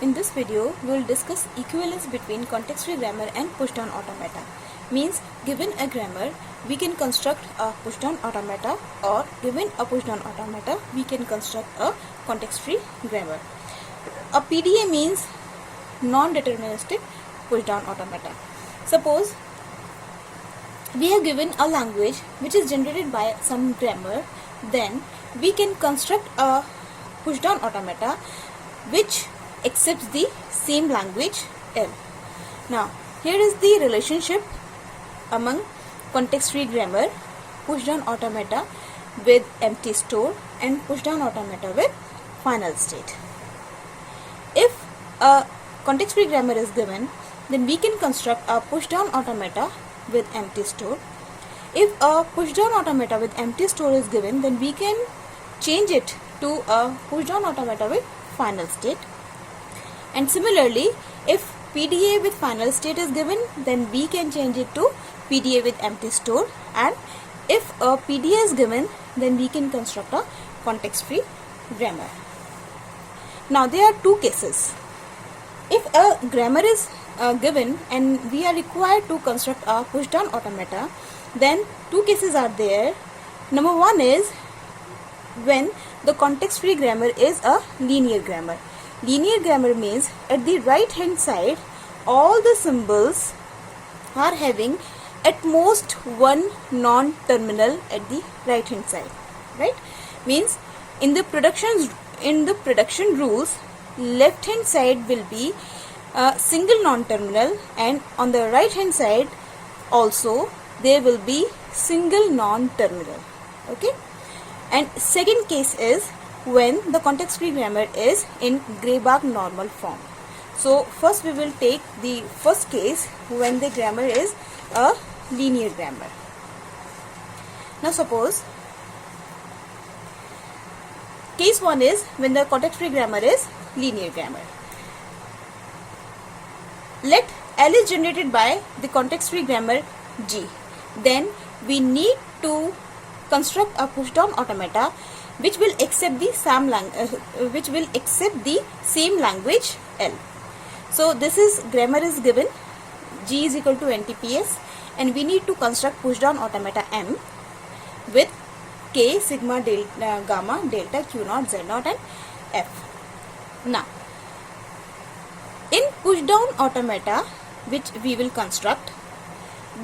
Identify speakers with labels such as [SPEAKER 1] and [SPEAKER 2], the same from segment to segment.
[SPEAKER 1] In this video, we will discuss equivalence between context-free grammar and push-down automata. Means, given a grammar, we can construct a push-down automata, or given a push-down automata, we can construct a context-free grammar. A PDA means non-deterministic push-down automata. Suppose we have given a language which is generated by some grammar, then we can construct a push-down automata which accepts the same language L. Now, here is the relationship among context-free grammar, push-down automata with empty store, and push-down automata with final state. If a context-free grammar is given, then we can construct a push-down automata with empty store. If a push-down automata with empty store is given, then we can change it to a push-down automata with final state. And similarly, if PDA with final state is given, then we can change it to PDA with empty store. And if a PDA is given, then we can construct a context-free grammar. Now, there are two cases. If a grammar is given and we are required to construct a push-down automata, then two cases are there. Number one is when the context-free grammar is a linear grammar. Linear grammar means at the right hand side, all the symbols are having at most one non-terminal at the right hand side. Right? Means in the production rules, left hand side will be a single non-terminal, and on the right hand side also there will be single non-terminal. Okay? And second case is when the context-free grammar is in Gray-Bach normal form. So first we will take the first case when the grammar is a linear grammar. Now suppose case 1 is when the context-free grammar is linear grammar. Let L is generated by the context-free grammar G. Then we need to construct a push-down automata which will accept the same language L. So this is grammar is given, G is equal to NTPS, and we need to construct push-down automata M with K, sigma, delta, gamma, delta, Q naught, Z naught, and F. Now, in push-down automata which we will construct,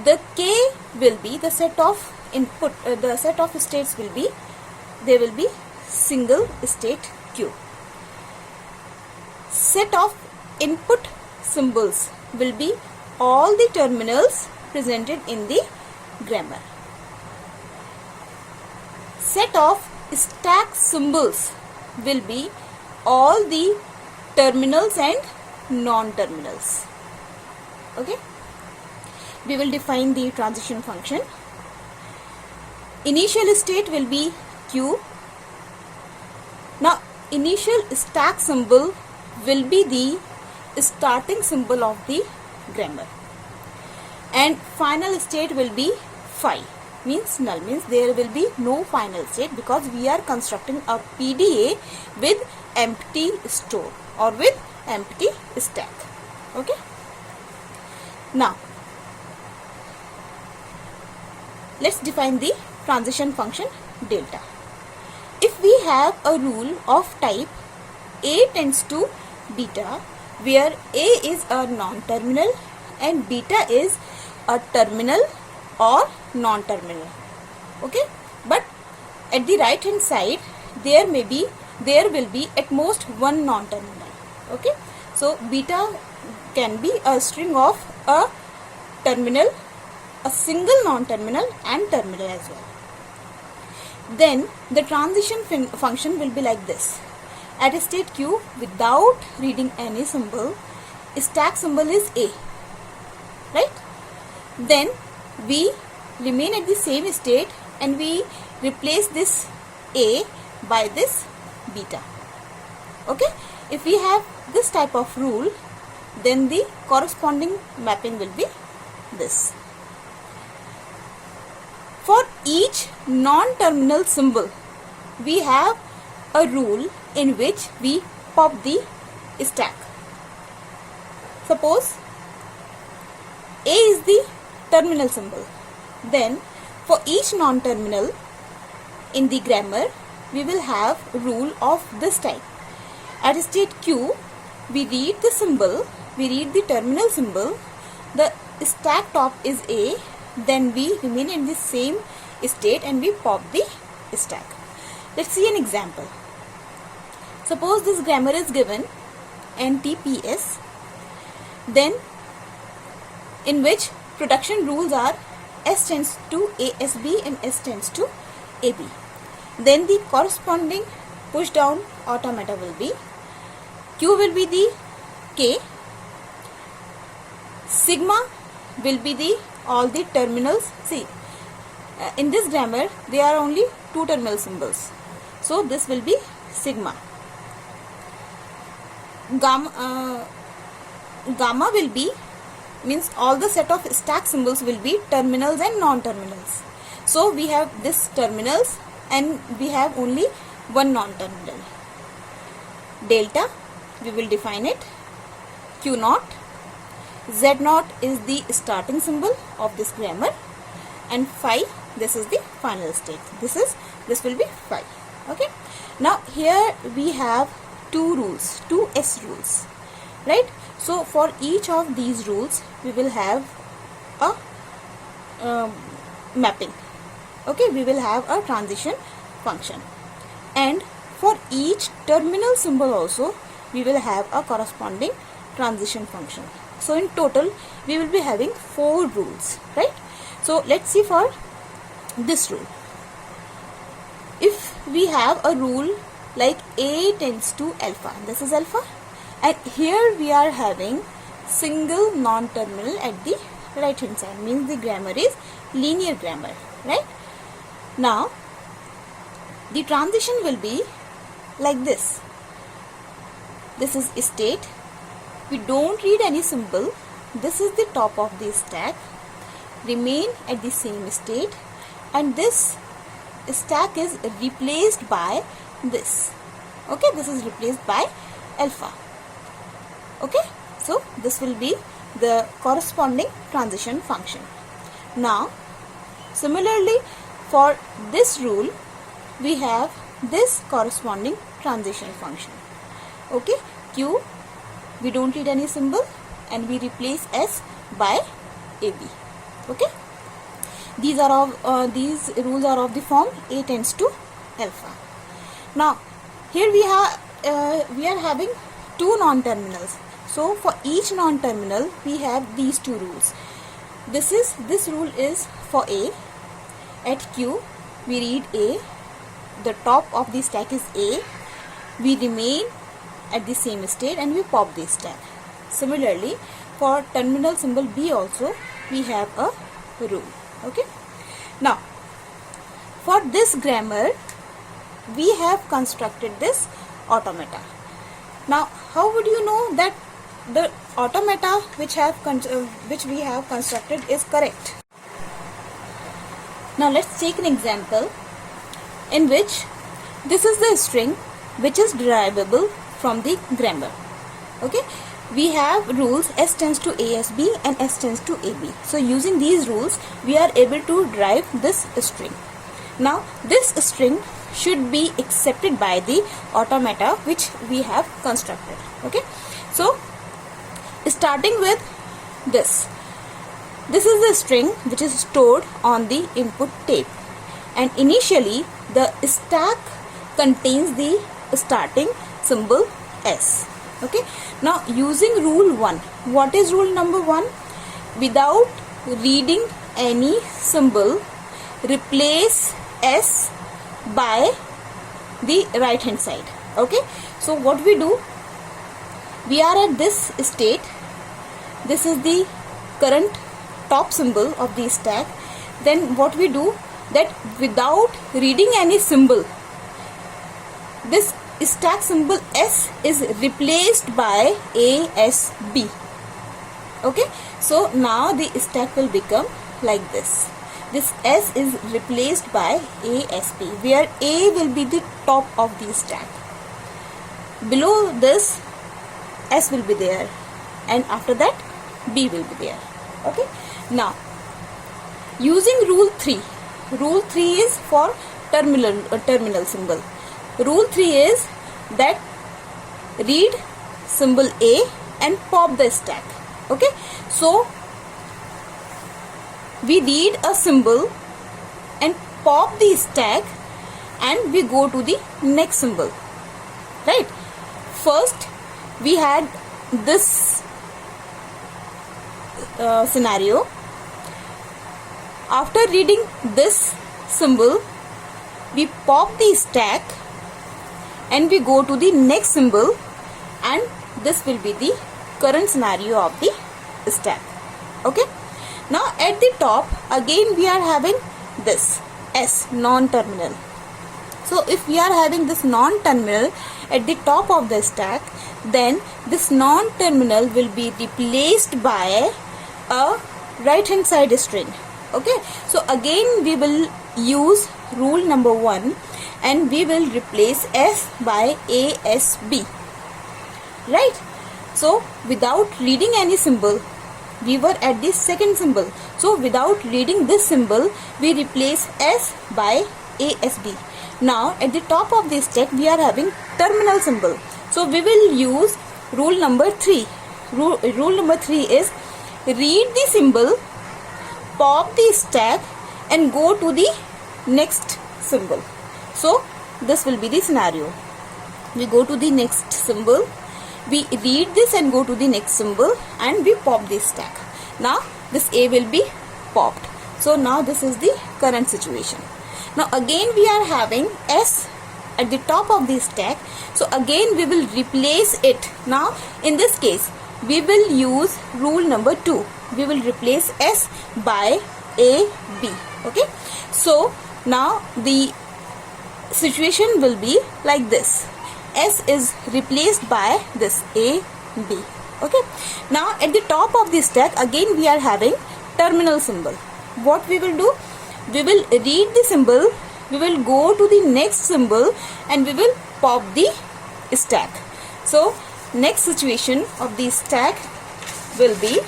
[SPEAKER 1] the K will be the set of input, the set of states will be, there will be single state Q. Set of input symbols will be all the terminals presented in the grammar. Set of stack symbols will be all the terminals and non-terminals. Okay? We will define the transition function. Initial state will be Q. Now, initial stack symbol will be the starting symbol of the grammar. And final state will be phi, means null, means there will be no final state because we are constructing a PDA with empty store or with empty stack. Okay? Now, let's define the transition function delta. If we have a rule of type A tends to beta, where A is a non-terminal and beta is a terminal or non-terminal. Okay? But at the right hand side, there will be at most one non-terminal. Okay? So beta can be a string of a terminal, a single non-terminal, and terminal as well. Then the transition function will be like this. At a state Q, without reading any symbol, stack symbol is A. Right? Then we remain at the same state and we replace this A by this beta. Okay? If we have this type of rule, then the corresponding mapping will be this. For each non-terminal symbol, we have a rule in which we pop the stack. Suppose A is the terminal symbol. Then for each non-terminal in the grammar, we will have rule of this type. At state Q, we read the symbol, we read the terminal symbol, the stack top is A, then we remain in the same state and we pop the stack. Let's see an example. Suppose this grammar is given NTPS, then in which production rules are S tends to ASB and S tends to AB. Then the corresponding push down automata will be Q will be the K, sigma will be the all the terminals. See, in this grammar there are only two terminal symbols, so this will be sigma. Gamma will be, means all the set of stack symbols will be terminals and non-terminals. So we have this terminals and we have only one non-terminal. Delta, we will define it. Q naught, Z naught is the starting symbol of this grammar, and phi, this is the final state. This will be phi. Okay. Now here we have two rules, two S rules, right? So for each of these rules we will have a mapping. Okay, we will have a transition function, and for each terminal symbol also we will have a corresponding transition function. So in total we will be having 4 rules, right? So let's see for this rule. If we have a rule like A tends to alpha, this is alpha, and here we are having single non-terminal at the right hand side, means the grammar is linear grammar, right? Now the transition will be like this. This is state, we don't read any symbol, this is the top of the stack, remain at the same state, and this stack is replaced by this. Okay, this is replaced by alpha. Okay, so this will be the corresponding transition function. Now similarly for this rule we have this corresponding transition function. Okay, Q, we don't read any symbol and we replace S by AB. Okay, these rules are of the form A tends to alpha. Now here we are having two non-terminals. So for each non-terminal we have these two rules. This rule is for A. At Q we read A, the top of the stack is A, we remain at the same state and we pop the stack. Similarly for terminal symbol B also we have a rule. Okay. Now for this grammar we have constructed this automata. Now how would you know that the automata which we have constructed is correct? Now let's take an example in which this is the string which is derivable from the grammar. Okay, we have rules S tends to ASB and S tends to AB. So using these rules we are able to derive this string. Now this string should be accepted by the automata which we have constructed. Okay, so starting with this is the string which is stored on the input tape, and initially the stack contains the starting symbol S. Okay, now using rule 1, what is rule number 1? Without reading any symbol, replace S by the right hand side. Okay, so what we do, we are at this state, this is the current top symbol of the stack. Then what we do, that without reading any symbol, this stack symbol S is replaced by ASB. Okay, so now the stack will become like this. This S is replaced by ASB, where A will be the top of the stack. Below this S will be there. and after that B will be there. Okay. Now using rule 3. Rule 3 is for terminal symbol. Rule 3 is that read symbol A and pop the stack. Okay. So we read a symbol and pop the stack and we go to the next symbol. Right. First we had this scenario. After reading this symbol, we pop the stack and we go to the next symbol, and this will be the current scenario of the stack. Okay. Now at the top again we are having this S, non-terminal. So if we are having this non-terminal at the top of the stack, then this non-terminal will be replaced by a right hand side string. Okay. So again we will use rule number 1 and we will replace S by ASB. Right. So without reading any symbol, we were at the second symbol. So without reading this symbol, we replace S by ASB. Now at the top of this stack we are having terminal symbol. So we will use rule number 3. Rule number 3 is read the symbol, pop the stack and go to the next symbol. So this will be the scenario. We go to the next symbol, we read this and go to the next symbol and we pop this stack. Now this A will be popped. So now this is the current situation. Now again we are having S at the top of the stack. So again we will replace it. Now in this case we will use rule number 2. We will replace S by AB. Okay. So now the situation will be like this. S is replaced by this AB. Okay. Now at the top of the stack again we are having terminal symbol. What we will do? We will read the symbol, we will go to the next symbol and we will pop the stack. So next situation of the stack will be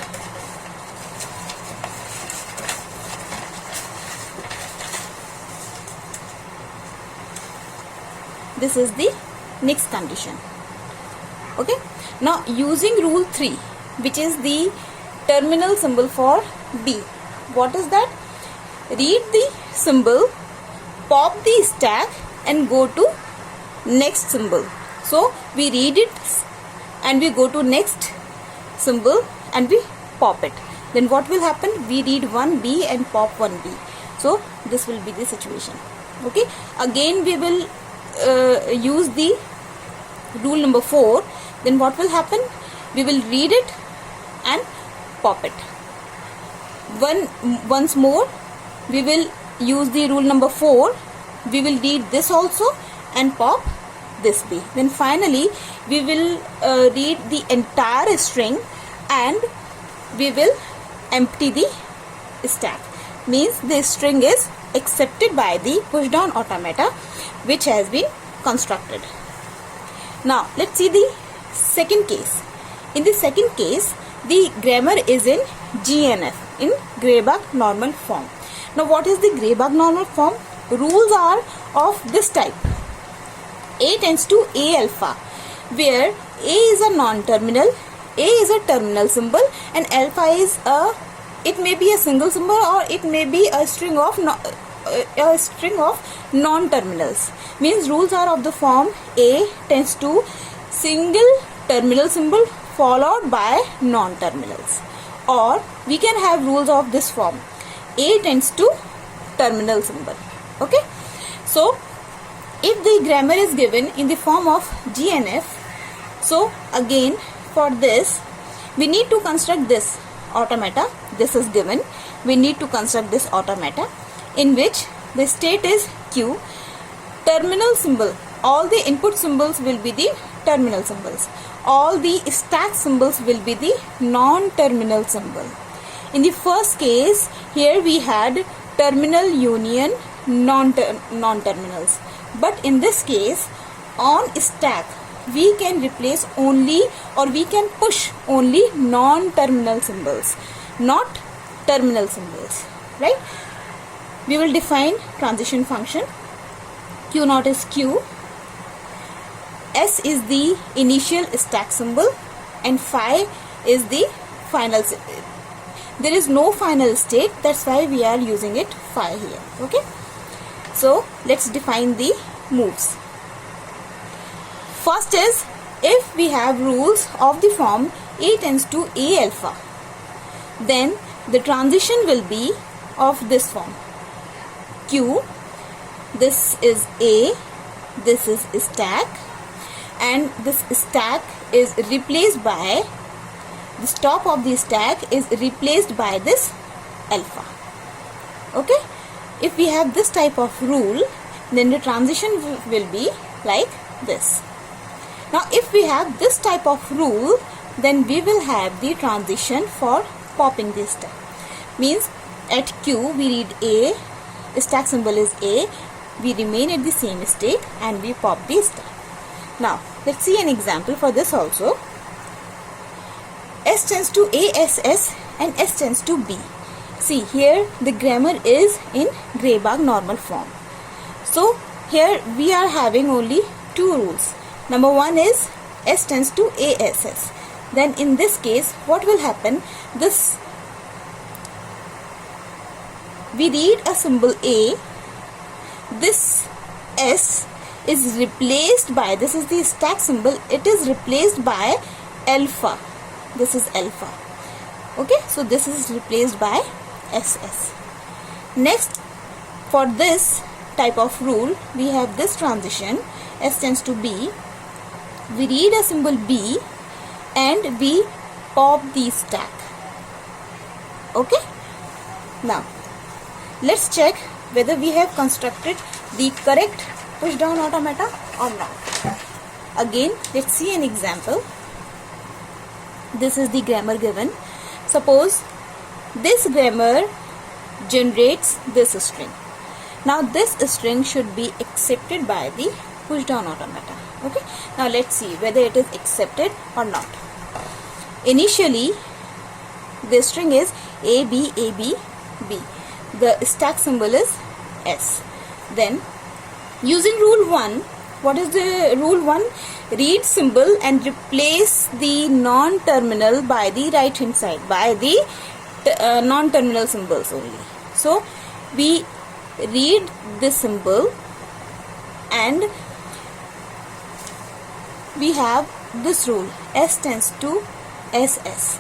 [SPEAKER 1] this is the next condition. Okay. Now using rule 3, which is the terminal symbol for B. What is that? Read the symbol, pop the stack and go to next symbol. So we read it and we go to next symbol and we pop it. Then what will happen? We read 1B and pop 1B. So this will be the situation. Okay. Again we will use the rule number 4. Then what will happen? We will read it and pop it. Once more we will use the rule number 4. We will read this also and pop this B. Then finally we will read the entire string and we will empty the stack. Means the string is accepted by the push down automata which has been constructed. Now let's see the second case. In the second case the grammar is in GNF, in Gray-Bug normal form. Now what is the Gray-Bug normal form? Rules are of this type. A tends to A alpha, where A is a non-terminal, A is a terminal symbol and alpha is it may be a single symbol or it may be a string of non-terminals. Means rules are of the form A tends to single terminal symbol followed by non-terminals, or we can have rules of this form. A tends to terminal symbol. Okay. So if the grammar is given in the form of GNF, so again for this we need to construct this automata. This is given. We need to construct this automata in which the state is Q. Terminal symbol, all the input symbols will be the terminal symbols. All the stack symbols will be the non-terminal symbol. In the first case, here we had terminal union non-terminals. But in this case, on stack, we can replace only, or we can push only non-terminal symbols, not terminal symbols, right? We will define transition function. Q naught is Q, S is the initial stack symbol, and phi is the final. There is no final state, that's why we are using it phi here. Okay, so let's define the moves. First is, if we have rules of the form A tends to A alpha, then the transition will be of this form. Q, this is A, this is stack, and this stack is replaced by, the top of the stack is replaced by this alpha. Okay, if we have this type of rule, then the transition will be like this. Now if we have this type of rule, then we will have the transition for popping this stack. Means at Q we read A, stack symbol is A, we remain at the same state and we pop the stack. Now let's see an example for this also. S tends to ASS and S tends to B. See, here the grammar is in Greybag normal form. So here we are having only two rules. Number one is S tends to ASS. Then in this case, what will happen? This, we read a symbol A. This S is replaced by, this is the stack symbol, it is replaced by alpha. This is alpha. Okay, so this is replaced by SS. Next, for this type of rule, we have this transition, S tends to B. We read a symbol B and we pop the stack. Okay, now let's check whether we have constructed the correct push down automata or not. Again, let's see an example. This is the grammar given. Suppose this grammar generates this string. Now this string should be accepted by the push down automata. Okay, now let's see whether it is accepted or not. Initially the string is A B A B B. The stack symbol is S. Then using rule 1, what is the rule 1? Read symbol and replace the non-terminal by the right hand side, by the non-terminal symbols only. So we read this symbol and we have this rule, S tends to SS.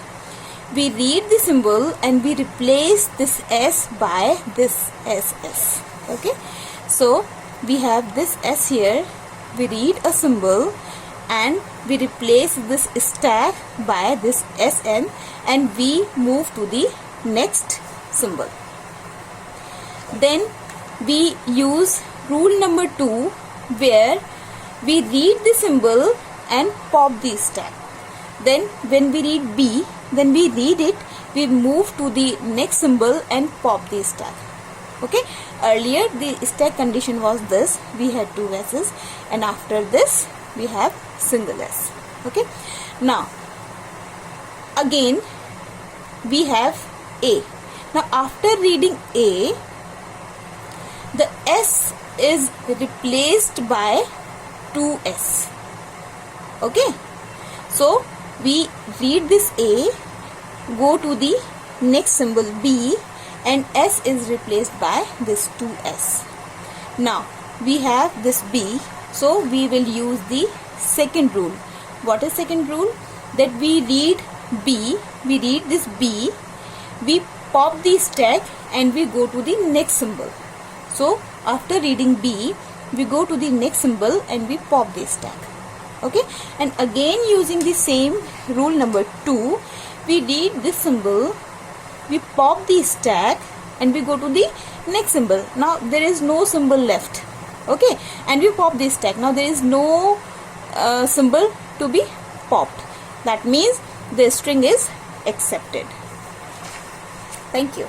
[SPEAKER 1] We read the symbol and we replace this S by this SS. Okay, so we have this S here, we read a symbol and we replace this stack by this SN and we move to the next symbol. Then we use rule number 2 where we read the symbol and pop the stack. Then when we read B, then we read it, we move to the next symbol and pop the stack. Okay, earlier the stack condition was this, we had two S's, and after this we have single S. Okay, now again we have A. Now after reading A, the S is replaced by 2S. Okay, so we read this A, go to the next symbol B, and S is replaced by this 2S. Now we have this B, so we will use the second rule. What is second rule? That we read B, we read this B, we pop the stack and we go to the next symbol. So after reading B, we go to the next symbol and we pop the stack. Okay, and again using the same rule number 2, we read this symbol, we pop the stack and we go to the next symbol. Now there is no symbol left. Okay, and we pop this stack. Now there is no symbol to be popped. That means the string is accepted. Thank you.